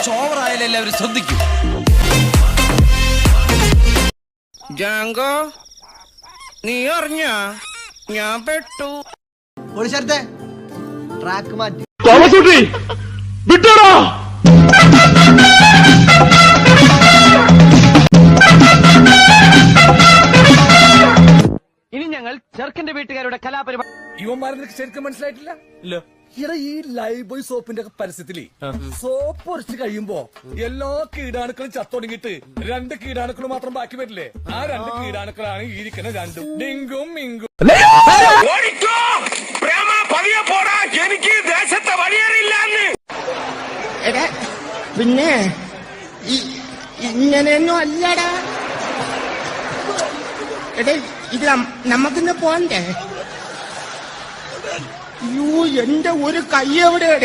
കുറച്ച് ഓവറായാലും എല്ലാവരും ശ്രദ്ധിക്കും. ജാങ്കോ, നീ അറിഞ്ഞ ഞാൻ പെട്ടു. പോലീസത്തെ ട്രാക്ക് മാറ്റി. ഇനി ഞങ്ങൾ ചെറുക്കന്റെ വീട്ടുകാരുടെ കലാപരിപാടി. ഇവന്മാരെ നിനക്ക് ശരിക്കും മനസ്സിലായിട്ടില്ല? ഇറ ഈ ലൈഫ് ബോയ് സോപ്പിന്റെ ഒക്കെ പരസ്യത്തില് സോപ്പ് ഒരച്ച് കഴിയുമ്പോ എല്ലാ കീടാണുക്കളും ചത്തൊടുങ്ങിട്ട് 2 കീടാണുക്കൾ മാത്രം ബാക്കി വരില്ലേ? ആ 2 കീടാണുക്കളാണ് ഈ ഇരിക്കുന്ന രണ്ടും, ഡിങ്കും മിങ്കും. എനിക്ക് ദേശത്തെ വഴിയറിയില്ലാന്ന്. പിന്നെ ഇങ്ങനെയൊന്നും അല്ലടാ. എടേ, ഇത് നമുക്കിന്ന് പോണ്ടേ? യൂ, എന്റെ ഒരു കൈ എവിടെ?